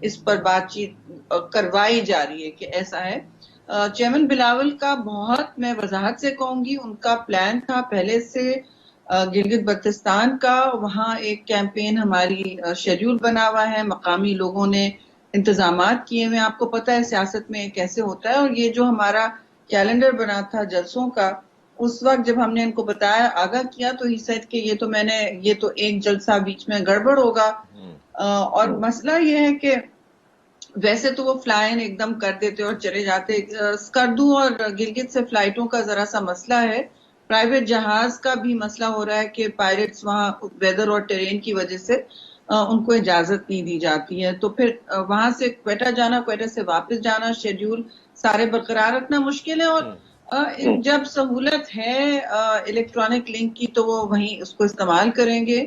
اس پر بات چیت کروائی جا رہی ہے کہ ایسا ہے۔ چیئرمین بلاول کا بہت میں وضاحت سے کہوں گی، ان کا پلان تھا پہلے سے گلگت بلتستان کا، وہاں ایک کیمپین ہماری شیڈیول بنا ہوا ہے، مقامی لوگوں نے انتظامات کیے ہوئے، آپ کو پتہ ہے سیاست میں کیسے ہوتا ہے، اور یہ جو ہمارا کیلنڈر بنا تھا جلسوں کا، اس وقت جب ہم نے ان کو بتایا آگاہ کیا تو ہی سیڈ کہ یہ تو ایک جلسہ بیچ میں گڑبڑ ہوگا، اور مسئلہ یہ ہے کہ ویسے تو وہ فلائن ایک دم کر دیتے اور چلے جاتے، اسکردو اور گلگت سے فلائٹوں کا ذرا سا مسئلہ ہے، پرائیویٹ جہاز کا بھی مسئلہ ہو رہا ہے کہ پائلٹس وہاں ویدر اور ٹرین کی وجہ سے ان کو اجازت نہیں دی جاتی ہے، تو پھر وہاں سے کوئٹہ جانا، کوئٹہ سے واپس جانا، شیڈیول سارے برقرار رکھنا مشکل ہے، اور جب سہولت ہے الیکٹرانک لنک کی تو وہ وہیں اس کو استعمال کریں گے۔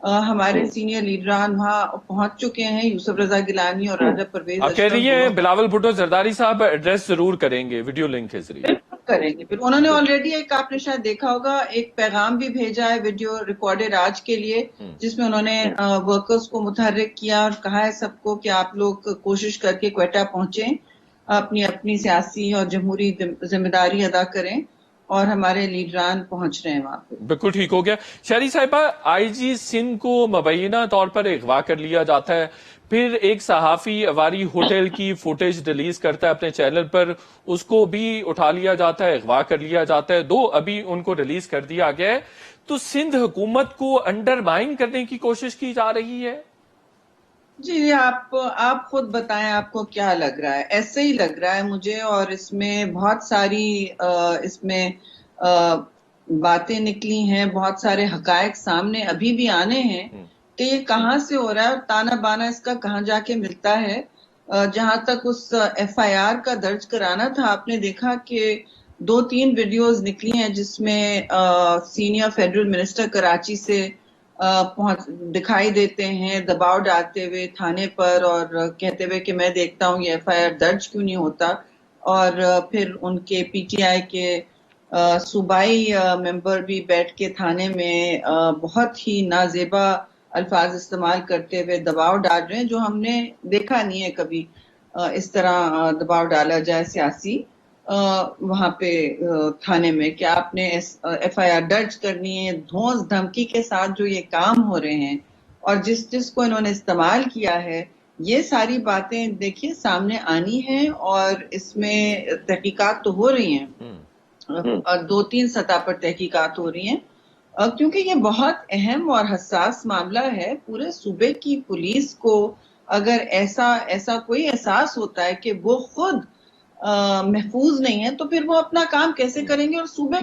ہمارے سینئر لیڈران وہاں پہنچ چکے ہیں، یوسف رضا گیلانی اور راجہ پرویز آپ کہہ اشرف رہی ہیں دونوں بلاول بھٹو زرداری صاحب ایڈریس ضرور کریں گے ویڈیو لنک کے ذریعے؟ بالکل کریں گے۔ پھر انہوں نے آلریڈی ایک، آپ نے شاید دیکھا ہوگا، ایک پیغام بھی بھیجا ہے ویڈیو ریکارڈڈ آج کے لیے، جس میں انہوں نے ورکرز کو متحرک کیا اور کہا ہے سب کو کہ آپ لوگ کوشش کر کے کوئٹہ پہنچیں، اپنی سیاسی اور جمہوری ذمہ داری ادا کریں، اور ہمارے لیڈران پہنچ رہے ہیں وہاں پہ۔ بالکل ٹھیک ہو گیا۔ شہری صاحبہ، آئی جی سندھ کو مبینہ طور پر اغوا کر لیا جاتا ہے، پھر ایک صحافی اواری ہوٹل کی فوٹیج ریلیز کرتا ہے اپنے چینل پر، اس کو بھی اٹھا لیا جاتا ہے، اغوا کر لیا جاتا ہے، دو ابھی ان کو ریلیز کر دیا گیا ہے، تو سندھ حکومت کو انڈرمائن کرنے کی کوشش کی جا رہی ہے؟ جی آپ خود بتائیں آپ کو کیا لگ رہا ہے؟ ایسے ہی لگ رہا ہے مجھے، اور اس میں بہت ساری اس میں باتیں نکلی ہیں، بہت سارے حقائق سامنے ابھی بھی آنے ہیں کہ یہ کہاں سے ہو رہا ہے اور تانا بانا اس کا کہاں جا کے ملتا ہے۔ جہاں تک اس ایف آئی آر کا درج کرانا تھا، آپ نے دیکھا کہ 2-3 ویڈیوز نکلی ہیں جس میں سینئر فیڈرل منسٹر کراچی سے دکھائی دیتے ہیں دباؤ ڈالتے ہوئے تھانے پر، اور کہتے ہوئے کہ میں دیکھتا ہوں یہ ایف آئی آر درج کیوں نہیں ہوتا، اور پھر ان کے پی ٹی آئی کے صوبائی ممبر بھی بیٹھ کے تھانے میں بہت ہی نازیبا الفاظ استعمال کرتے ہوئے دباؤ ڈال رہے ہیں، جو ہم نے دیکھا نہیں ہے کبھی اس طرح دباؤ ڈالا جائے سیاسی وہاں پہ تھانے میں، کہ آپ نے ایف آئی آر درج کرنی ہے، دھونس دھمکی کے ساتھ جو یہ کام ہو رہے ہیں، اور جس کو انہوں نے استعمال کیا ہے، یہ ساری باتیں دیکھیے سامنے آنی ہیں، اور اس میں تحقیقات تو ہو رہی ہیں، اور 2-3 سطح پر تحقیقات ہو رہی ہیں، کیونکہ یہ بہت اہم اور حساس معاملہ ہے۔ پورے صوبے کی پولیس کو اگر ایسا کوئی احساس ہوتا ہے کہ وہ خود محفوظ نہیں ہے، تو پھر وہ اپنا کام کیسے کریں گے اور صوبے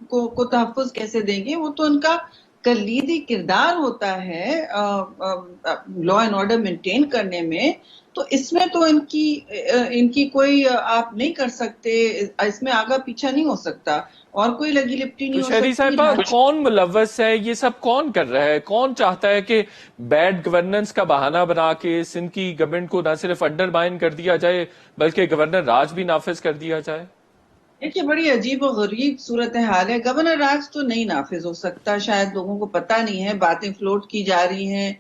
کو تحفظ کیسے دیں گے؟ وہ تو ان کا کلیدی کردار ہوتا ہے لا اینڈ آرڈر مینٹین کرنے میں، تو اس میں تو ان کی کوئی آپ نہیں کر سکتے، اس میں آگا پیچھا نہیں ہو سکتا، اور کوئی لگی لپٹی نہیں تو ہو شہری سکتی۔ صاحبہ، کون ملوث ہے؟ یہ سب کون کر رہا ہے؟ کون چاہتا ہے کہ بیڈ گورننس کا بہانہ بنا کے سندھ کی گورنمنٹ کو نہ صرف انڈرمائن کر دیا جائے بلکہ گورنر راج بھی نافذ کر دیا جائے؟ دیکھیے بڑی عجیب و غریب صورتحال ہے، گورنر راج تو نہیں نافذ ہو سکتا، شاید لوگوں کو پتہ نہیں ہے، باتیں فلوٹ کی جا رہی ہیں،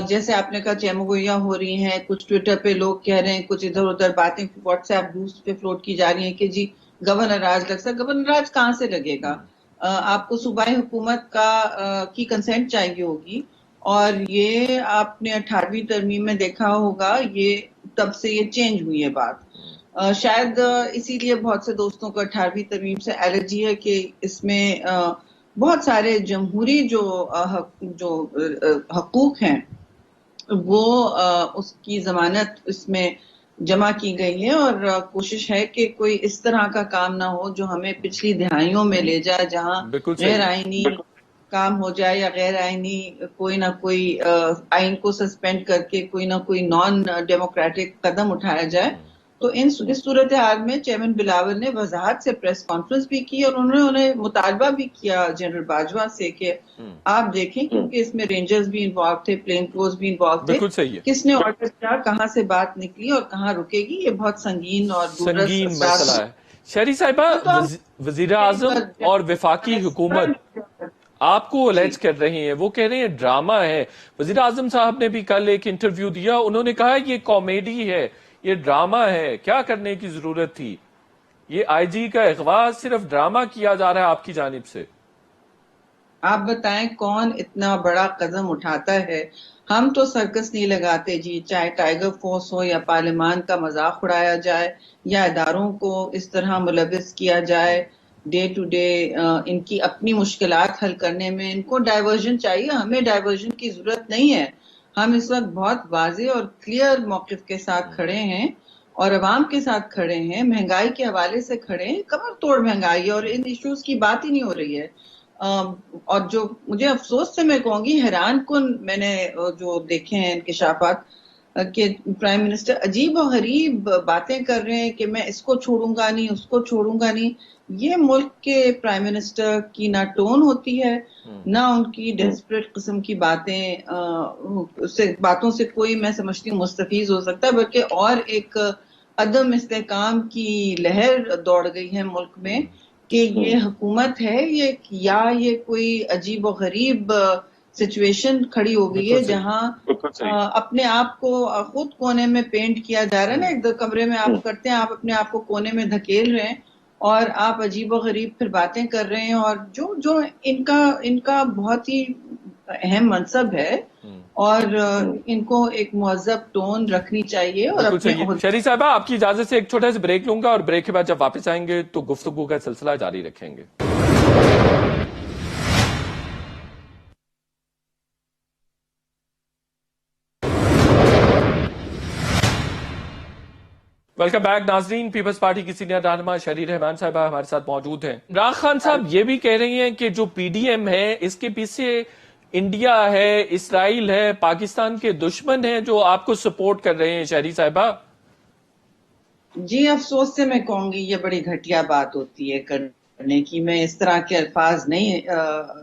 جیسے آپ نے کہا چیمگوئیاں ہو رہی ہیں، کچھ ٹویٹر پہ لوگ کہہ رہے ہیں، کچھ ادھر ادھر باتیں واٹس ایپ گروپس پہ فلوٹ کی جا رہی ہیں کہ جی گورنر راج لگ سکتا۔ گورنر راج کہاں سے لگے گا؟ آپ کو صوبائی حکومت کی کنسنٹ چاہیے ہوگی، اور یہ آپ نے 18ویں ترمیم میں دیکھا ہوگا، یہ تب سے یہ چینج ہوئی ہے بات، شاید اسی لیے بہت سے دوستوں کو 18ویں ترمیم سے الرجی ہے کہ اس میں بہت سارے جمہوری جو حقوق ہیں وہ اس کی ضمانت اس میں جمع کی گئی ہے، اور کوشش ہے کہ کوئی اس طرح کا کام نہ ہو جو ہمیں پچھلی دہائیوں میں لے جائے، جہاں بالکل غیر صحیح۔ آئینی کام ہو جائے یا غیر آئینی کوئی نہ کوئی آئین کو سسپینڈ کر کے کوئی نہ کوئی نان ڈیموکریٹک قدم اٹھایا جائے۔ تو اس صورتحال میں چیئرمین بلاول نے وضاحت سے پریس کانفرنس بھی کی، اور انہوں نے مطالبہ بھی کیا جنرل باجوہ سے کہ آپ دیکھیں، کیونکہ اس میں رینجرز بھی انوالو تھے، پلین کلوز بھی انوالو تھے، بالکل صحیح ہے۔ کس نے آرڈر کیا، کہاں سے بات نکلی اور کہاں رکے گی، یہ بہت سنگین اور دورس سنگین حساس مسئلہ ہے۔ شہری صاحبہ، وہ تو وزیر اعظم اور وفاقی حکومت آپ کو الیج کر رہے ہیں، وہ کہہ رہے ہیں ڈرامہ ہے. وزیر اعظم صاحب نے بھی کل ایک انٹرویو دیا، انہوں نے کہا یہ کامیڈی ہے، یہ ڈرامہ ہے، کیا کرنے کی ضرورت تھی؟ یہ آئی جی کا اغوا صرف ڈرامہ کیا جا رہا ہے آپ کی جانب سے. آپ بتائیں کون اتنا بڑا قدم اٹھاتا ہے؟ ہم تو سرکس نہیں لگاتے جی، چاہے ٹائیگر فورس ہو یا پارلیمان کا مذاق اڑایا جائے یا اداروں کو اس طرح ملوث کیا جائے ڈے ٹو ڈے ان کی اپنی مشکلات حل کرنے میں. ان کو ڈائیورژن چاہیے، ہمیں ڈائیورژن کی ضرورت نہیں ہے. ہم اس وقت بہت واضح اور کلیئر موقف کے ساتھ کھڑے ہیں اور عوام کے ساتھ کھڑے ہیں، مہنگائی کے حوالے سے کھڑے ہیں. کمر توڑ مہنگائی اور ان ایشوز کی بات ہی نہیں ہو رہی ہے. اور جو مجھے افسوس سے میں کہوں گی، حیران کن میں نے جو دیکھے ہیں انکشافات کہ پرائم منسٹر عجیب و غریب باتیں کر رہے ہیں کہ میں اس کو چھوڑوں گا نہیں، اس کو چھوڑوں گا نہیں. یہ ملک کے پرائم منسٹر کی نہ ٹون ہوتی ہے، نہ ان کی ڈیسپریٹ قسم کی باتوں سے کوئی میں سمجھتی ہوں مستفیض ہو سکتا ہے، بلکہ اور ایک عدم استحکام کی لہر دوڑ گئی ہے ملک میں کہ یہ حکومت ہے یہ کوئی عجیب و غریب سچویشن کھڑی ہو گئی ہے جہاں اپنے آپ کو خود کونے میں پینٹ کیا جا رہا ہے نا. ایک کمرے میں آپ کرتے ہیں، آپ اپنے آپ کو کونے میں دھکیل رہے ہیں اور آپ عجیب و غریب پھر باتیں کر رہے ہیں. اور جو ان کا بہت ہی اہم منصب ہے اور ان کو ایک مہذب ٹون رکھنی چاہیے. اور بالکل اپنے صحیح. شہری صاحبہ، آپ کی اجازت سے ایک چھوٹا سا بریک لوں گا اور بریک کے بعد جب واپس آئیں گے تو گفتگو کا سلسلہ جاری رکھیں گے. ویلکم بیک ناظرین. پیپلز پارٹی کی سینئر رہنما شہری رحمان صاحبہ ہمارے ساتھ موجود ہیں. عمران خان صاحب یہ بھی کہہ رہی ہیں کہ جو پی ڈی ایم ہے اس کے پیچھے انڈیا ہے، اسرائیل ہے، پاکستان کے دشمن ہیں جو آپ کو سپورٹ کر رہے ہیں. شہری صاحبہ جی، افسوس سے میں کہوں گی یہ بڑی گھٹیا بات ہوتی ہے کرنے کی. میں اس طرح کے الفاظ نہیں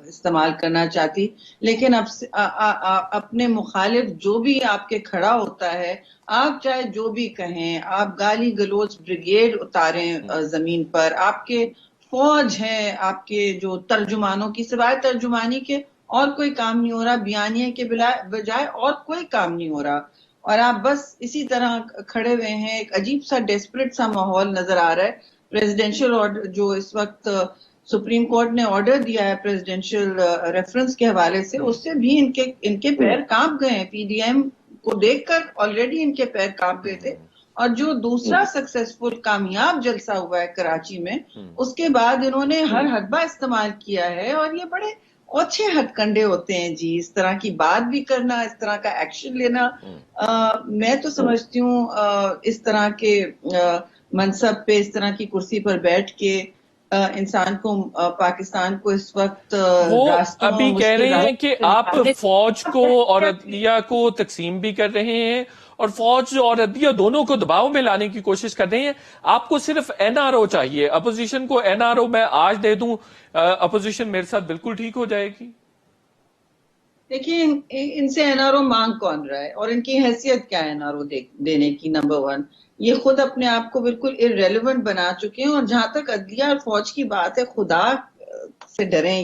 استعمال کرنا چاہتی، لیکن اپنے مخالف جو بھی آپ کے کھڑا ہوتا ہے، آپ چاہے جو بھی کہیں، آپ گالی گلوچ بریگیڈ اتاریں زمین پر، آپ کے فوج ہیں، آپ کے جو ترجمانوں کی سوائے ترجمانی کے اور کوئی کام نہیں ہو رہا، بیانیے کے بجائے اور کوئی کام نہیں ہو رہا، اور آپ بس اسی طرح کھڑے ہوئے ہیں. ایک عجیب سا ڈیسپریٹ سا ماحول نظر آ رہا ہے. پریزیڈینشل آرڈر جو اس وقت سپریم کورٹ نے آرڈر دیا ہے پریزیڈینشل ریفرنس کے حوالے سے، اس سے بھی ان کے پیر کانپ گئے ہیں. پی ڈی ایم کو دیکھ کر آلریڈی ان کے پیر کانپ گئے تھے. اور جو دوسرا سکسیسفل کامیاب جلسہ ہوا ہے کراچی میں، اس کے بعد انہوں نے ہر حدبہ استعمال کیا ہے. اور یہ بڑے اچھے ہتھ کنڈے ہوتے ہیں جی، اس طرح کی بات بھی کرنا، اس طرح کا ایکشن لینا. میں تو سمجھتی ہوں اس طرح کے منصب پہ، اس طرح کی کرسی پر بیٹھ کے انسان کو پاکستان کو اس وقت وہ راستوں ابھی کہہ مشکل رہے ہیں کہ راستوں آپ فوج کو اور عدلیہ کو تقسیم بھی کر رہے ہیں اور فوج اور عدلیہ دونوں کو دباؤ میں لانے کی کوشش کر رہے ہیں. آپ کو صرف این آر او چاہیے، اپوزیشن کو این آر او میں آج دے دوں، اپوزیشن میرے ساتھ بالکل ٹھیک ہو جائے گی. دیکھیے ان سے این آر او مانگ کون رہا ہے اور ان کی حیثیت کیا ہے این آر او دینے کی؟ نمبر ون، یہ خود اپنے آپ کو بالکل ارریلیونٹ بنا چکے ہیں. اور جہاں تک عدلیہ اور فوج کی بات ہے، خدا سے ڈریں.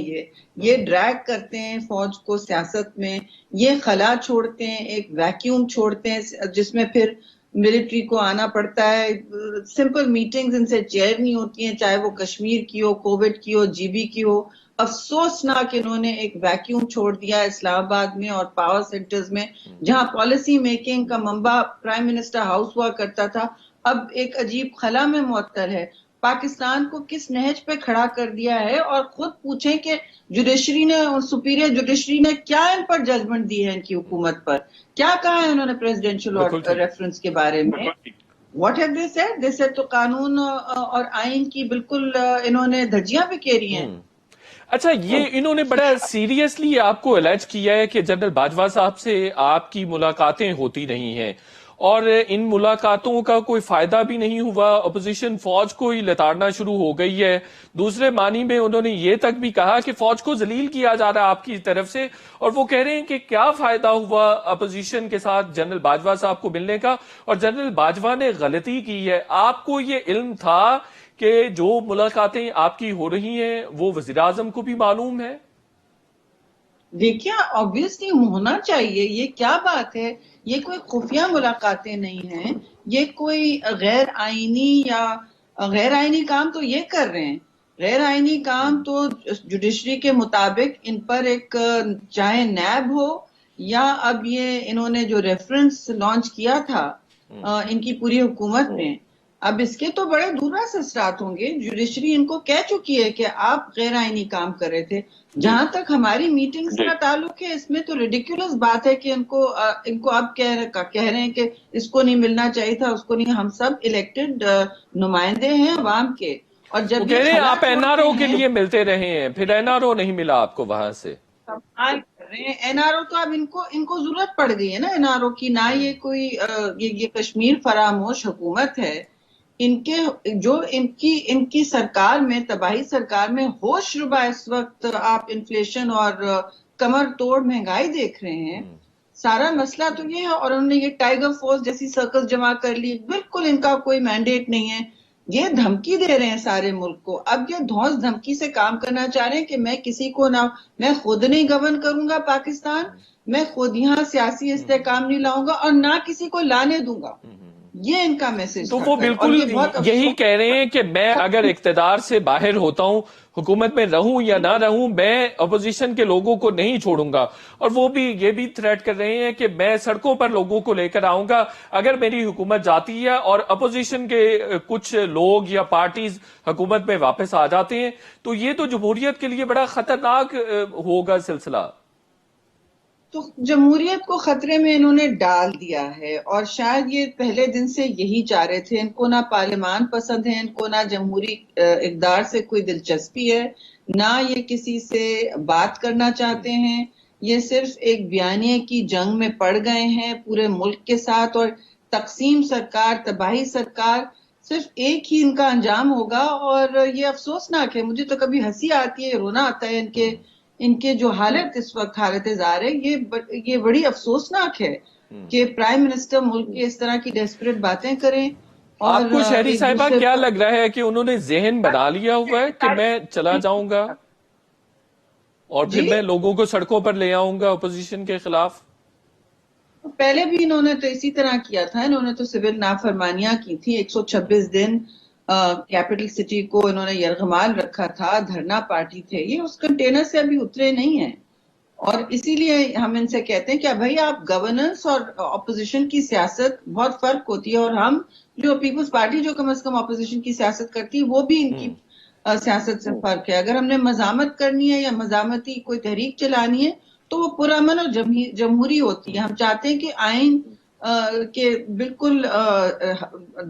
یہ ڈریگ کرتے ہیں فوج کو سیاست میں، یہ خلا چھوڑتے ہیں، ایک ویکیوم چھوڑتے ہیں جس میں پھر ملٹری کو آنا پڑتا ہے. سمپل میٹنگز ان سے چیئر نہیں ہوتی ہیں، چاہے وہ کشمیر کی ہو، کووڈ کی ہو، جی بی کی ہو. افسوسناک انہوں نے ایک ویکیوم چھوڑ دیا اسلام آباد میں اور پاور سینٹرز میں، جہاں پالیسی میکنگ کا منبع پرائم منسٹر ہاؤس ہوا کرتا تھا، اب ایک عجیب خلا میں معطل ہے. پاکستان کو کس نہج پہ کھڑا کر دیا ہے؟ اور خود پوچھیں کہ جوڈیشری نے، سپیریئر جوڈیشری نے کیا ان پر ججمنٹ دی ہے، ان کی حکومت پر کیا کہا ہے انہوں نے پریزیڈینشل ریفرنس کے بارے میں؟ What have they said? They said تو قانون اور آئین کی بالکل انہوں نے دھجیاں پکیری ہیں. اچھا، یہ انہوں نے بڑا سیریسلی آپ کو الرج کیا ہے کہ جنرل باجوہ صاحب سے آپ کی ملاقاتیں ہوتی نہیں ہیں اور ان ملاقاتوں کا کوئی فائدہ بھی نہیں ہوا، اپوزیشن فوج کو ہی لتاڑنا شروع ہو گئی ہے. دوسرے معنی میں انہوں نے یہ تک بھی کہا کہ فوج کو ذلیل کیا جا رہا ہے آپ کی طرف سے، اور وہ کہہ رہے ہیں کہ کیا فائدہ ہوا اپوزیشن کے ساتھ جنرل باجوہ صاحب کو ملنے کا، اور جنرل باجوہ نے غلطی کی ہے. آپ کو یہ علم تھا کہ جو ملاقاتیں آپ کی ہو رہی ہیں وہ وزیر اعظم کو بھی معلوم ہے؟ دیکھیے obviously ہونا چاہیے. یہ کیا بات ہے؟ یہ کوئی خفیہ ملاقاتیں نہیں ہیں. یہ کوئی غیر آئینی کام تو یہ کر رہے ہیں. غیر آئینی کام تو جوڈیشری کے مطابق ان پر ایک چاہے نیب ہو یا اب یہ انہوں نے جو ریفرنس لانچ کیا تھا ان کی پوری حکومت میں، اب اس کے تو بڑے دور سے اثرات ہوں گے. جوڈیشری ان کو کہہ چکی ہے کہ آپ غیر آئینی کام کر رہے تھے. جہاں تک ہماری میٹنگز کا تعلق ہے، اس میں تو ریڈیکولس بات ہے کہ ان کو اب کہہ رہے ہیں کہ اس کو نہیں ملنا چاہیے تھا، اس کو نہیں. ہم سب الیکٹڈ نمائندے ہیں عوام کے، اور وہ جب کہہ یہ رہے ہیں خلا آپ این آر او چھوڑتے کے ہیں لیے ملتے رہے ہیں، پھر این آر او نہیں ملا آپ کو وہاں سے. این آر او تو اب ان کو ضرورت پڑ گئی ہے نا این آر او کی. نہ یہ کوئی یہ کشمیر فراموش حکومت ہے. ان کی سرکار میں، تباہی سرکار میں ہوش ربا اس وقت آپ انفلیشن اور کمر توڑ مہنگائی دیکھ رہے ہیں. سارا مسئلہ تو یہ ہے. اور انہوں نے یہ ٹائیگر فورس جیسی سرکس جمع کر لی. بالکل ان کا کوئی مینڈیٹ نہیں ہے. یہ دھمکی دے رہے ہیں سارے ملک کو. اب یہ دھونس دھمکی سے کام کرنا چاہ رہے ہیں کہ میں کسی کو نہ، میں خود نہیں گورن کروں گا پاکستان، میں خود یہاں سیاسی استحکام نہیں لاؤں گا، اور نہ کسی کو لانے دوں گا. یہ ان کا میسج تو تھا وہ کل، اور بالکل یہ بہت یہی افسوس. کہہ رہے ہیں کہ میں اگر اقتدار سے باہر ہوتا ہوں، حکومت میں رہوں یا نہ رہوں، میں اپوزیشن کے لوگوں کو نہیں چھوڑوں گا. اور وہ بھی یہ بھی تھریٹ کر رہے ہیں کہ میں سڑکوں پر لوگوں کو لے کر آؤں گا اگر میری حکومت جاتی ہے اور اپوزیشن کے کچھ لوگ یا پارٹیز حکومت میں واپس آ جاتے ہیں. تو یہ تو جمہوریت کے لیے بڑا خطرناک ہوگا سلسلہ. تو جمہوریت کو خطرے میں انہوں نے ڈال دیا ہے، اور شاید یہ پہلے دن سے یہی چاہ رہے تھے. ان کو نہ پارلیمان پسند ہے، ان کو نہ جمہوری اقدار سے کوئی دلچسپی ہے، نہ یہ کسی سے بات کرنا چاہتے ہیں. یہ صرف ایک بیانیے کی جنگ میں پڑ گئے ہیں پورے ملک کے ساتھ. اور تقسیم سرکار، تباہی سرکار، صرف ایک ہی ان کا انجام ہوگا. اور یہ افسوسناک ہے. مجھے تو کبھی ہنسی آتی ہے، رونا آتا ہے ان کے جو حالت اس وقت حالت زار ہے. یہ بڑی افسوسناک ہے کہ پرائم منسٹر ملک کے اس طرح کی ڈیسپریٹ باتیں کریں. اور آپ کو شہری ایک صاحبہ دوسرے کیا پر لگ رہا ہے کہ انہوں نے ذہن بنا لیا ہوا ہے کہ میں چلا جاؤں گا اور پھر جی، میں لوگوں کو سڑکوں پر لے آؤں گا اپوزیشن کے خلاف؟ پہلے بھی انہوں نے تو اسی طرح کیا تھا. انہوں نے تو سول نافرمانیاں کی تھی. 126 دن کیپٹل سٹی کو انہوں نے یرغمال رکھا تھا. دھرنا پارٹی تھے. یہ اس کنٹینر سے ابھی اترے نہیں ہیں. اور اسی لیے ہم ان سے کہتے ہیں کہ بھائی آپ گورننس اور اپوزیشن کی سیاست بہت فرق ہوتی ہے. اور ہم جو پیپلز پارٹی جو کم از کم اپوزیشن کی سیاست کرتی ہے، وہ بھی ان کی سیاست سے فرق ہے. اگر ہم نے مزاحمت کرنی ہے یا مزاحمتی کوئی تحریک چلانی ہے تو وہ پرامن اور جمہوری ہوتی ہے. ہم چاہتے ہیں کہ آئین کے بالکل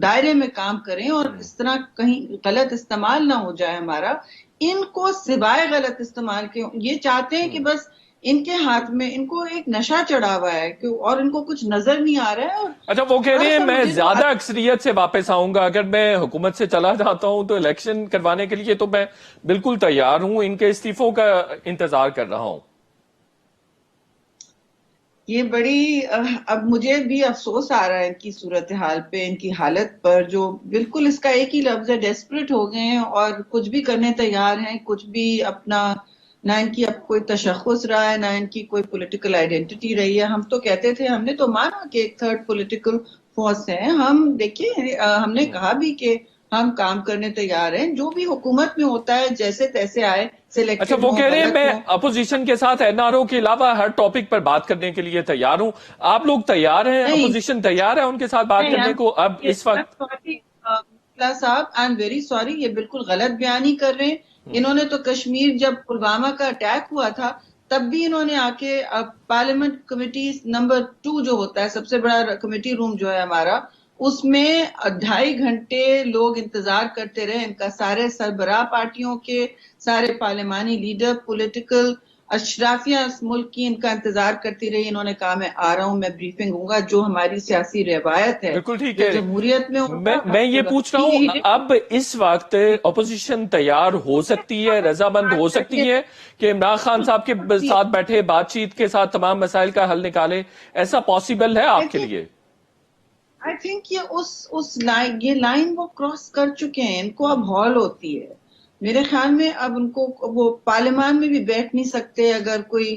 دائرے میں کام کریں اور اس طرح کہیں غلط استعمال نہ ہو جائے ہمارا. ان کو سوائے غلط استعمال کے یہ چاہتے ہیں کہ بس ان کے ہاتھ میں ان کو ایک نشہ چڑھا ہوا ہے اور ان کو کچھ نظر نہیں آ رہا ہے. اور اچھا، وہ کہہ رہے ہیں میں مجھے تو زیادہ اکثریت سے واپس آؤں گا. اگر میں حکومت سے چلا جاتا ہوں تو الیکشن کروانے کے لیے تو میں بالکل تیار ہوں. ان کے استعفوں کا انتظار کر رہا ہوں. یہ بڑی اب مجھے بھی افسوس آ رہا ہے ان کی صورتحال پہ، ان کی حالت پر، جو بالکل اس کا ایک ہی لفظ ہے، ڈیسپریٹ ہو گئے ہیں اور کچھ بھی کرنے تیار ہیں. کچھ بھی اپنا، نہ ان کی اب کوئی تشخص رہا ہے، نہ ان کی کوئی پولیٹیکل آئیڈینٹی رہی ہے. ہم تو کہتے تھے، ہم نے تو مانا کہ ایک تھرڈ پولیٹیکل فورس ہے. ہم دیکھیے، ہم نے کہا بھی کہ ہم کام کرنے تیار ہیں. جو بھی حکومت میں ہوتا ہے جیسے تیسے آئے، اچھا، سلیکٹڈ وہ ہوں، کہہ رہے ہیں غلط میں ہوں. اپوزیشن کے ساتھ این آر او کے علاوہ ہر ٹاپک پر بات کرنے کے لیے تیار ہوں. آپ لوگ تیار ہیں؟ نہیں اپوزیشن تیار ہے ان کے ساتھ بات کرنے کو اب اس وقت؟ صاحب، آئی ایم ویری سوری، یہ بالکل غلط بیانی کر رہے ہیں. انہوں نے تو کشمیر، جب پلوامہ کا اٹیک ہوا تھا تب بھی انہوں نے آ کے پارلیمنٹ کمیٹی نمبر 2 جو ہوتا ہے، سب سے بڑا کمیٹی روم جو ہے ہمارا، اس میں 2.5 گھنٹے لوگ انتظار کرتے رہے. ان کا سارے سربراہ پارٹیوں کے، سارے پارلیمانی لیڈر، پولیٹیکل اشرافیہ اس ملک کی ان کا انتظار کرتی رہی. انہوں نے کہا میں آ رہا ہوں، میں بریفنگ ہوں گا. جو ہماری سیاسی روایت ہے، بالکل ٹھیک جو ہے. جمہوریت میں ہوتا ہے، میں یہ پوچھ رہا ہوں، اب اس وقت اپوزیشن تیار ہو سکتی ہے، رضامند ہو سکتی ہے کہ عمران خان صاحب کے ساتھ بیٹھے بات چیت کے ساتھ تمام مسائل کا حل نکالے؟ ایسا پاسبل ہے آپ کے لیے؟ آئی تھنک یہ لائن وہ کراس کر چکے ہیں. ان کو اب ہال ہوتی ہے میرے خیال میں. اب ان کو وہ پارلیمان میں بھی بیٹھ نہیں سکتے. اگر کوئی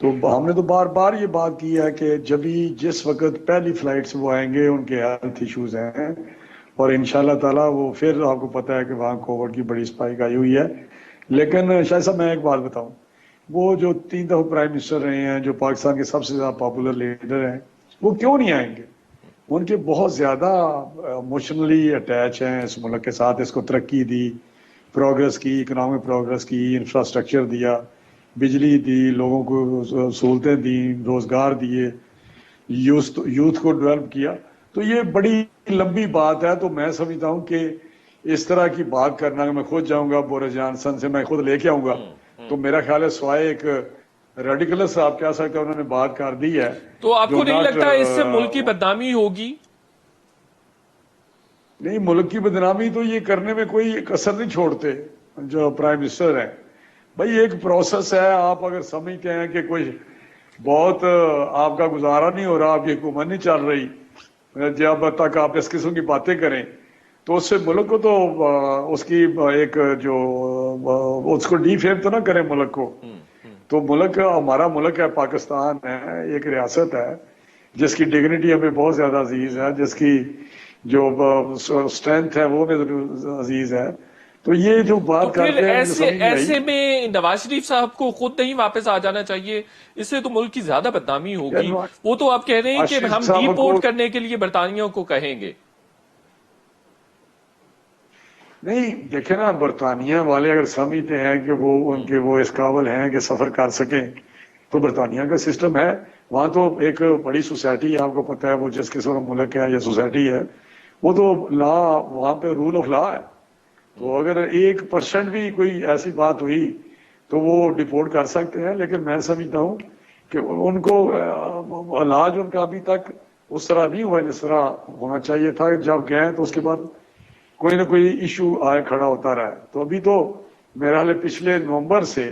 تو ہم نے تو بار بار یہ بات کی ہے کہ جس وقت پہلی فلائٹ سے وہ آئیں گے ان کے ہیلتھ ایشوز ہیں، اور انشاءاللہ تعالیٰ وہ پھر آپ کو پتہ ہے کہ وہاں کووڈ کی بڑی اسپائک آئی ہوئی ہے. لیکن شاید صاحب میں ایک بات بتاؤں، وہ جو 3 دفعہ پرائم منسٹر رہے ہیں، جو پاکستان کے سب سے زیادہ پاپولر لیڈر ہیں، وہ کیوں نہیں آئیں گے؟ ان کے بہت زیادہ ایموشنلی اٹیچ ہیں اس ملک کے ساتھ. اس کو ترقی دی، پروگرس کی، اکنامک پروگرس کی، انفراسٹرکچر دیا، بجلی دی، لوگوں کو سہولتیں دیں، روزگار دیے، یوتھ کو ڈیولپ کیا. تو یہ بڑی لمبی بات ہے. تو میں سمجھتا ہوں کہ اس طرح کی بات کرنا کہ میں خود جاؤں گا بورس جانسن سے، میں خود لے کے آؤں گا، تو میرا خیال ہے سوائے ایک ریڈیکلس آپ کہہ سکتے ہیں انہوں نے بات کر دی ہے. تو آپ کو نہیں لگتا اس سے ملک کی نہیں، بدنامی ہوگی؟ ملک کی بدنامی تو یہ کرنے میں کوئی کسر نہیں چھوڑتے جو پرائم منسٹر ہیں. بھائی ایک پروسیس ہے. آپ اگر سمجھتے ہیں کہ کوئی بہت آپ کا گزارا نہیں ہو رہا، آپ کی حکومت نہیں چل رہی، جب تک آپ اس قسم کی باتیں کریں تو اس سے ملک کو تو اس کی ایک جو اس کو ڈی فیم تو نہ کریں ملک کو. تو ملک ہمارا ملک ہے، پاکستان ہے، ایک ریاست ہے جس کی ڈگنیٹی ہمیں بہت زیادہ عزیز ہے، جس کی جو اسٹرینتھ ہے وہ ہمیں عزیز ہے. تو یہ جو تو بات پھر کرتے ہیں مجھے سمجھ نہیں آئی. ایسے میں نواز شریف صاحب کو خود نہیں واپس آ جانا چاہیے؟ اس سے تو ملک کی زیادہ بدنامی ہوگی. وہ تو آپ کہہ رہے ہیں کہ آصف ہم صاحب ڈی کو پورٹ کرنے کے لیے برطانیہ کو کہیں گے. نہیں، دیکھیں نا، برطانیہ والے اگر سمجھتے ہیں کہ وہ اس قابل ہیں کہ سفر کر سکیں تو برطانیہ کا سسٹم ہے. وہاں تو ایک بڑی سوسائٹی ہے، آپ کو پتہ ہے وہ جس قسم کا ملک ہے یا سوسائٹی ہے، وہ تو لا، وہاں پہ رول آف لا ہے. تو اگر 1% بھی کوئی ایسی بات ہوئی تو وہ ڈپورٹ کر سکتے ہیں. لیکن میں سمجھتا ہوں کہ ان کو علاج ان کا ابھی تک اس طرح نہیں ہوا جس طرح ہونا چاہیے تھا. جب گئے تو اس کے بعد کوئی نہ کوئی ایشو آئے کھڑا ہوتا رہا ہے. تو ابھی تو میرا حال پچھلے نومبر سے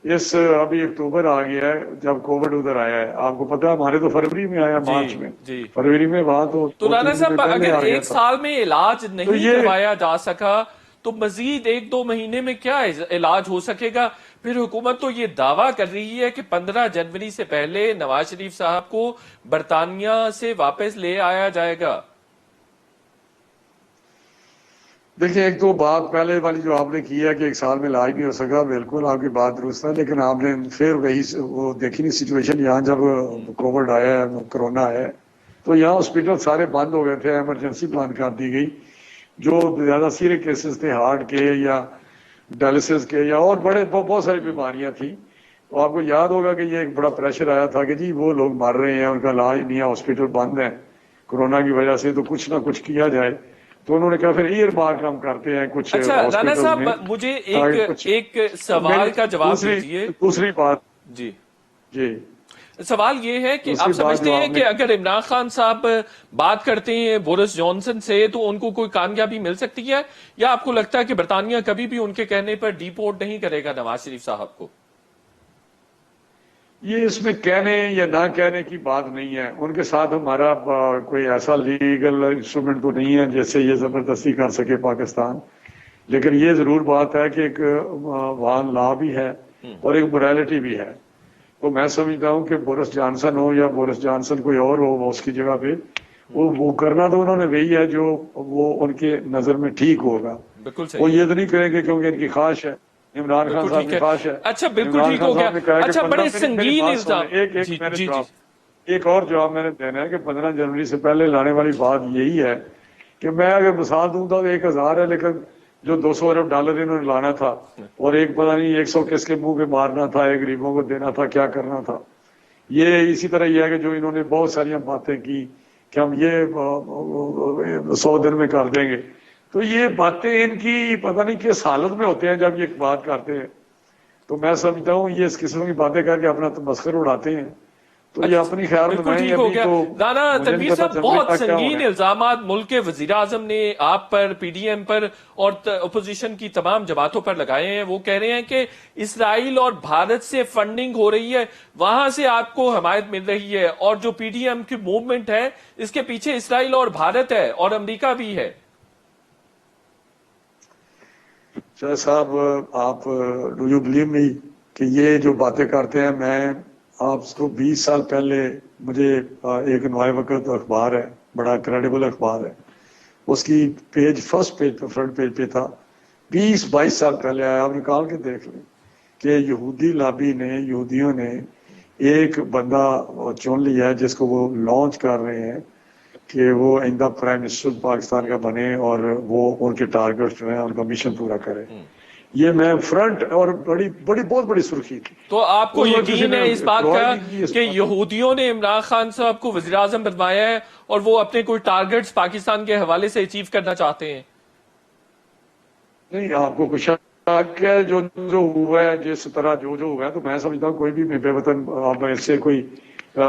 ابھی اکتوبر آ گیا ہے جب کووڈ ادھر آیا ہے. آپ کو پتا ہے ہمارے تو فروری میں آیا، مارچ میں، جی. فروری میں، وہاں تو تو 2-3 رانا مہینے صاحب پہلے اگر آ گیا ایک تھا. سال میں علاج تو نہیں یہ کروایا جا سکا تو مزید 1-2 مہینے میں کیا علاج ہو سکے گا؟ پھر حکومت تو یہ دعویٰ کر رہی ہے کہ 15 جنوری سے پہلے نواز شریف صاحب کو برطانیہ سے واپس لے آیا جائے گا. دیکھیں، ایک تو بات پہلے والی جو آپ نے کی ہے کہ 1 سال میں علاج نہیں ہو سکا، بالکل آپ کی بات درست ہے. لیکن آپ نے پھر وہ دیکھی نہیں سچویشن یہاں جب کووڈ آیا ہے، کرونا ہے، تو یہاں ہاسپٹل سارے بند ہو گئے تھے، ایمرجنسی پلان کر دی گئی. جو زیادہ سیریس کیسز تھے ہارٹ کے یا ڈائلسس کے یا اور بہت ساری بیماریاں تھیں. تو آپ کو یاد ہوگا کہ یہ ایک بڑا پریشر آیا تھا کہ جی وہ لوگ مر رہے ہیں، ان کا علاج نہیں ہے، ہاسپٹل بند ہیں کورونا کی وجہ سے، تو کچھ نہ کچھ کیا جائے. تو انہوں نے کہا پھر ایئر مارک ہم کرتے ہیں کچھ اچھا رانا ہاسپٹل صاحب، میں مجھے تاکہ کچھ. ایک میری سوال کا جواب دیجئے. دوسری بات، جی. جی، سوال یہ ہے کہ دوسری آپ بات سمجھتے جو ہیں آپ نے، کہ اگر عمران خان صاحب بات کرتے ہیں بورس جانسن سے تو ان کو کوئی کامیابی مل سکتی ہے، یا آپ کو لگتا ہے کہ برطانیہ کبھی بھی ان کے کہنے پر ڈی پورٹ نہیں کرے گا نواز شریف صاحب کو؟ یہ اس میں کہنے یا نہ کہنے کی بات نہیں ہے. ان کے ساتھ ہمارا کوئی ایسا لیگل انسٹرومنٹ تو نہیں ہے جیسے یہ زبردستی کر سکے پاکستان. لیکن یہ ضرور بات ہے کہ ایک وہاں لا بھی ہے اور ایک morality بھی ہے. تو میں سمجھتا ہوں کہ بورس جانسن ہو یا بورس جانسن کوئی اور ہو اس کی جگہ پہ، وہ کرنا تو انہوں نے وہی ہے جو وہ ان کے نظر میں ٹھیک ہوگا. بالکل وہ صحیح ہے. یہ تو نہیں کریں گے کیونکہ ان کی خواہش ہے. عمران خان بالکل صاحب ٹھیک کی ہے. خواہش ہے. اچھا بالکل عمران ٹھیک خان ہو گیا. صاحب نے کہا کہ اچھا 15 بڑے میری سنگین بات سن الزام. لیں. ایک جی میں نے جی جی. جواب، ایک اور جواب میں نے دینا ہے کہ 15 جنوری سے پہلے لانے والی بات یہی ہے کہ میں اگر مثال دوں تو 1000 ہے، لیکن جو 200 ارب ڈالر انہوں نے لانا تھا اور ایک پتہ نہیں 100 کس کے منہ پہ مارنا تھا، ایک غریبوں کو دینا تھا، کیا کرنا تھا. یہ اسی طرح یہ ہے کہ جو انہوں نے بہت ساری باتیں کی کہ ہم یہ 100 دن میں کر دیں گے. تو یہ باتیں ان کی پتہ نہیں کس حالت میں ہوتے ہیں جب یہ بات کرتے ہیں. تو میں سمجھتا ہوں یہ اس قسم کی باتیں کر کے اپنا تمسخر اڑاتے ہیں. تو یہ اپنی خیال بالکل بنائیں. ٹھیک ہو ابھی گیا. تو رانا مجھے نہیں تنویر پتا صاحب، جنوری بہت تک کیا ہونا سنگین ہے. الزامات ملک کے وزیر اعظم نے آپ پر، پی ڈی ایم پر اور اپوزیشن کی تمام جماعتوں پر لگائے ہیں. وہ کہہ رہے ہیں کہ اسرائیل اور بھارت سے فنڈنگ ہو رہی ہے، وہاں سے آپ کو حمایت مل رہی ہے، اور جو پی ڈی ایم کی موومنٹ ہے اس کے پیچھے اسرائیل اور بھارت ہے اور امریکہ بھی ہے. شاہ صاحب، آپ ڈو یو بلیو می کہ یہ جو باتیں کرتے ہیں، میں آپ کو 20 سال پہلے مجھے ایک نوائے وقت اخبار ہے، بڑا کریڈیبل اخبار ہے، اس کی پیج فرسٹ پیج پہ فرنٹ پیج پہ تھا، 20-22 سال پہلے آیا، آپ نکال کے دیکھ لیں کہ یہودی لابی نے، یہودیوں نے ایک بندہ چن لیا ہے جس کو وہ لانچ کر رہے ہیں کہ وہ آئندہ پرائم منسٹر پاکستان کا بنے اور وہ ان کے ٹارگٹ جو ہیں ان کا مشن پورا کرے. یہ میں فرنٹ اور بہت بڑی سرخی تھی. تو آپ کو یقین ہے اس بات کا کہ کا یہودیوں نے عمران خان صاحب کو وزیر اعظم بنوایا ہے اور وہ اپنے کوئی ٹارگٹس پاکستان کے حوالے سے اچیو کرنا چاہتے ہیں؟ نہیں، آپ کو کچھ شک ہے جو ہوا ہے، جس طرح جو ہوا ہے، تو میں سمجھتا ہوں کوئی بھی بے وطن آپ اس سے کوئی تو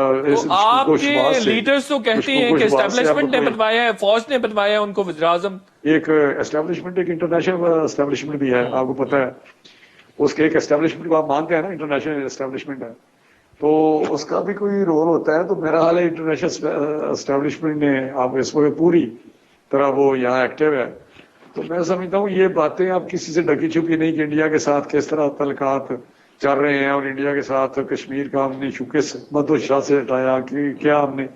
آپ کے لیڈرز تو کہتے ہیں کہ اسٹیبلشمنٹ نے بنوایا ہے، فوج نے بنوایا ہے ان کو وزیر اعظم. ایک اسٹیبلشمنٹ، ایک انٹرنیشنل اسٹیبلشمنٹ بھی ہے، آپ کو پتہ ہے اس کے ایک اسٹیبلشمنٹ کو آپ مانتے ہیں نا، انٹرنیشنل اسٹیبلشمنٹ ہے، تو اس کا بھی کوئی رول ہوتا ہے. تو میرا حال ہے انٹرنیشنل اسٹیبلشمنٹ نے آپ اس وقت پوری طرح وہ یہاں ایکٹیو ہے. تو میں سمجھتا ہوں یہ باتیں آپ کسی سے ڈکی چھپی نہیں کہ انڈیا کے ساتھ کس طرح تعلقات چل رہے ہیں اور انڈیا کے ساتھ کشمیر کا ہم نے شوکیس مدوشاہ سے ہٹایا، کہ کیا ہم نے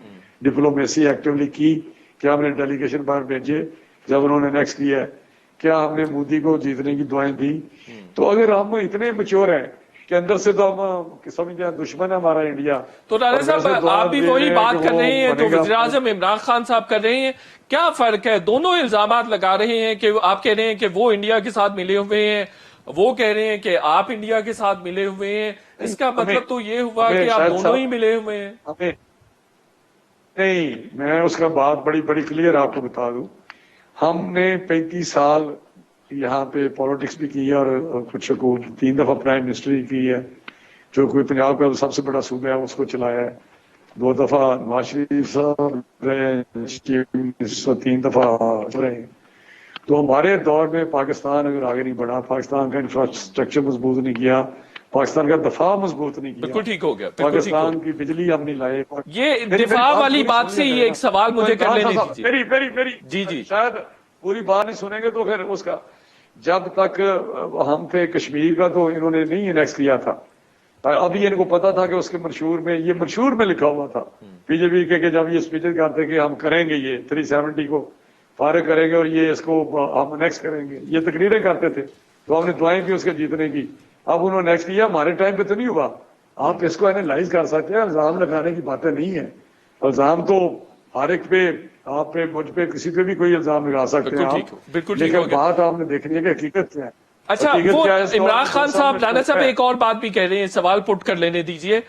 ڈپلومیسی ایکٹیولی کی، کیا ہم نے ڈیلیگیشن باہر بھیجے جب انہوں نے نیکسٹ کیا ہے، کیا ہم نے مودی کو جیتنے کی دعائیں دی. تو اگر ہم اتنے میچور ہیں کہ اندر سے تو ہم سمجھتے ہیں دشمن ہے ہمارا انڈیا. تو رانا صاحب آپ بھی وہی بات کر رہے ہیں تو وزیر اعظم عمران خان صاحب کر رہے ہیں، کیا فرق ہے؟ دونوں الزامات لگا رہے ہیں کہ آپ کہہ رہے ہیں کہ وہ انڈیا کے ساتھ ملے ہوئے ہیں، وہ کہہ رہے ہیں کہ آپ انڈیا کے ساتھ ملے ہوئے ہیں. اس کا مطلب تو یہ ہوا کہ آپ دونوں ہی ملے ہوئے ہیں. نہیں، میں اس کا بات بڑی کلیئر آپ کو بتا دوں. ہم نے 35 سال یہاں پہ پالیٹکس بھی کی ہے اور کچھ کو 3 دفعہ پرائم منسٹر کی ہے، جو کوئی پنجاب کا سب سے بڑا صوبہ ہے اس کو چلایا ہے. 2 دفعہ نواز شریف صاحب رہے، 3 دفعہ رہے. تو ہمارے دور میں پاکستان اگر آگے نہیں بڑھا، پاکستان کا انفراسٹرکچر مضبوط نہیں کیا، پاکستان کا دفاع مضبوط نہیں کیا، بالکل ٹھیک ہو گیا، پاکستان کی بجلی ہم نہیں لائے. یہ دفاع والی بات سے یہ ایک سوال مجھے کر لینے دیجیے. میری جی شاید پوری بات نہیں سنیں گے تو پھر اس کا، جب تک ہم تھے کشمیر کا تو انہوں نے نہیں انیکس کیا تھا. ابھی ان کو پتا تھا کہ اس کے منشور میں لکھا ہوا تھا بی جے پی کے کہ جب یہ اسپیچ کرتے کہ ہم کریں گے یہ 370 کو فارغ کریں گے اور یہ اس کو ہم نیکسٹ کریں گے، یہ تقریریں کرتے تھے تو ہم نے دعائیں کی اس کے جیتنے کی. اب انہوں نے نیکسٹ کیا، ہمارے ٹائم پہ تو نہیں ہوا. آپ اس کو اینالائز کر سکتے ہیں، الزام لگانے کی باتیں نہیں ہیں. الزام تو ہر ایک پہ، آپ پہ، مجھ پہ، کسی پہ بھی کوئی الزام لگا سکتے ہیں آپ، لیکن بات آپ نے دیکھنی ہے کہ حقیقت کیا ہے. اچھا، وہ عمران خان صاحب، رانا صاحب ایک اور بات بھی کہہ رہے ہیں، سوال پٹ کر لینے دیجئے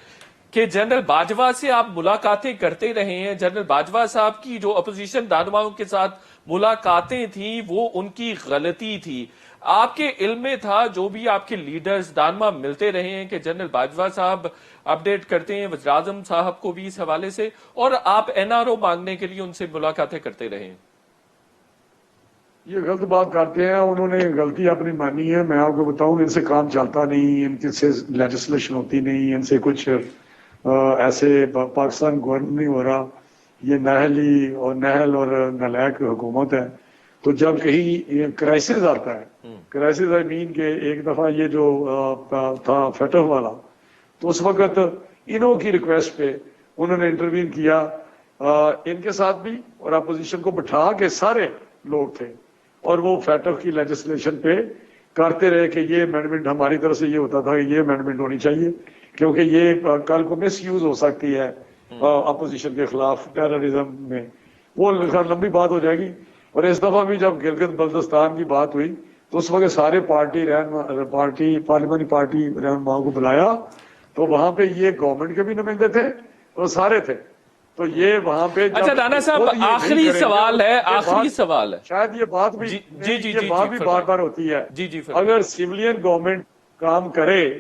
کہ جنرل باجوہ سے آپ ملاقاتیں کرتے رہے ہیں. جنرل باجوہ صاحب کی جو اپوزیشن رہنماؤں کے ساتھ ملاقاتیں تھیں وہ ان کی غلطی تھی. آپ کے علم میں تھا، جو بھی آپ کے لیڈرز رہنما ملتے رہے ہیں، کہ جنرل باجوہ صاحب اپڈیٹ کرتے ہیں وزیر اعظم صاحب کو بھی اس حوالے سے، اور آپ این آر او مانگنے کے لیے ان سے ملاقاتیں کرتے رہے ہیں. یہ غلط بات کرتے ہیں، انہوں نے غلطی اپنی مانی ہے. میں آپ کو بتاؤں، ان سے کام چلتا نہیں، ان سے لیجسلیشن ہوتی نہیں، ان سے کچھ ایسے پاکستان گورنمنٹ نہیں ہو رہا. یہ نہل اور نالائق حکومت ہے. تو جب کہیں کرائسس آتا ہے، کرائسس آئی مین کہ ایک دفعہ یہ جو تھا فیٹر والا، تو اس وقت انہوں کی ریکویسٹ پہ انہوں نے انٹروین کیا ان کے ساتھ بھی، اور اپوزیشن کو بٹھا کے سارے لوگ تھے، اور وہ فیٹر کی لیجسلیشن پہ کرتے رہے کہ یہ امینڈمنٹ ہماری طرف سے یہ ہوتا تھا کہ یہ امینڈمنٹ ہونی چاہیے کیونکہ یہ کل کو مس یوز ہو سکتی ہے اپوزیشن کے خلاف ٹیررزم میں. وہ لمبی بات ہو جائے گی. اور اس دفعہ بھی جب گلگت بلتستان کی بات ہوئی تو اس وقت سارے پارلیمانی پارٹی رہنماؤں کو بلایا، تو وہاں پہ یہ گورنمنٹ کے بھی نمائندے تھے اور سارے تھے. تو یہ وہاں پہ اچھا رانا صاحب، آخری سوال ہے، شاید یہ بات بھی بار بار ہوتی ہے. اگر سیولین گورنمنٹ کام کرے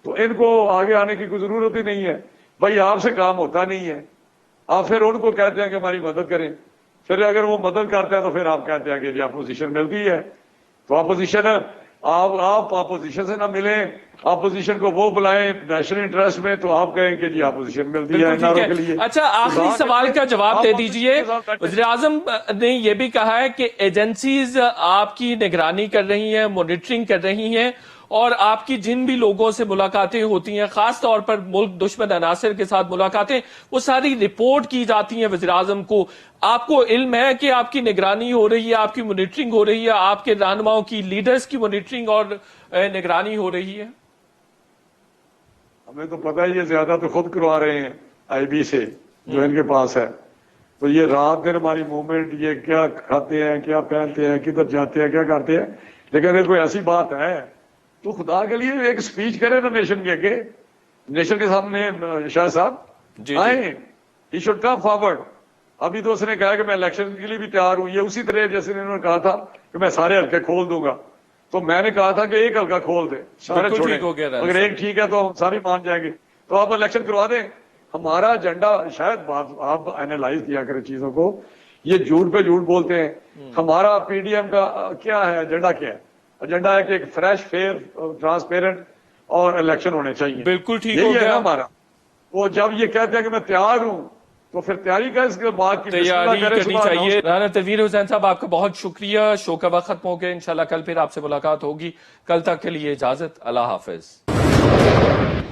تو ان کو آگے آنے کی کوئی ضرورت ہی نہیں ہے. بھائی آپ سے کام ہوتا نہیں ہے، آپ پھر ان کو کہتے ہیں کہ ہماری مدد کریں. پھر اگر وہ مدد کرتے ہیں تو پھر آپ کہتے ہیں کہ جی اپوزیشن ملتی ہے. تو اپوزیشن، آپ اپوزیشن سے نہ ملیں، اپوزیشن کو وہ بلائیں نیشنل انٹرسٹ میں، تو آپ کہیں کہ جی اپوزیشن ملتی ہے کے لیے. اچھا، آخری سوال کا جواب دے دیجئے. وزیر اعظم نے یہ بھی کہا ہے کہ ایجنسیز آپ کی نگرانی کر رہی ہیں، مانیٹرنگ کر رہی ہیں، اور آپ کی جن بھی لوگوں سے ملاقاتیں ہوتی ہیں، خاص طور پر ملک دشمن عناصر کے ساتھ ملاقاتیں، وہ ساری رپورٹ کی جاتی ہیں وزیر اعظم کو. آپ کو علم ہے کہ آپ کی نگرانی ہو رہی ہے، آپ کی مانیٹرنگ ہو رہی ہے، آپ کے رہنماؤں کی، لیڈرز کی مانیٹرنگ اور نگرانی ہو رہی ہے؟ ہمیں تو پتہ ہے یہ زیادہ تو خود کروا رہے ہیں آئی بی سے جو ان کے پاس ہے. تو یہ رات دن ہماری موومنٹ، یہ کیا کھاتے ہیں، کیا پہنتے ہیں، کدھر جاتے ہیں، کیا کرتے ہیں. لیکن اگر کوئی ایسی بات ہے تو خدا کے لیے ایک سپیچ کرے نا نیشن کے آگے، نیشن کے سامنے. شاہ صاحب جی آئیں، ہی شوڈ کم فارورڈ. ابھی تو اس نے کہا کہ میں الیکشن کے لیے بھی تیار ہوں. یہ اسی طرح جیسے انہوں نے کہا تھا کہ میں سارے حلقے کھول دوں گا، تو میں نے کہا تھا کہ ایک حلقہ کھول دے، سارے بالکل چھوڑیں. ٹھیک ہو گیا رانا اگر صاحب. ایک ٹھیک ہے تو ہم سارے مان جائیں گے. تو آپ الیکشن کروا دیں. ہمارا ایجنڈا شاید آپ اینالائز کیا کریں چیزوں کو. یہ جھوٹ پہ جھوٹ بولتے ہیں. ہمارا پی ڈی ایم کا کیا ہے ایجنڈا؟ کیا ہے ایجنڈا؟ ہے کہ ایک فریش، فیئر، ٹرانسپیرنٹ اور الیکشن ہونے چاہیے. بالکل ٹھیک ہو یہی ہے گیا. نا ہمارا. وہ جب یہ کہتے ہیں کہ میں تیار ہوں تو پھر تیاری کا اس کے بعد کی تیاری کرنی صبح چاہیے. رانا تنویر حسین صاحب، آپ کا بہت شکریہ. شو کا وقت ختم ہو گیا. انشاءاللہ کل پھر آپ سے ملاقات ہوگی. کل تک کے لیے اجازت. اللہ حافظ.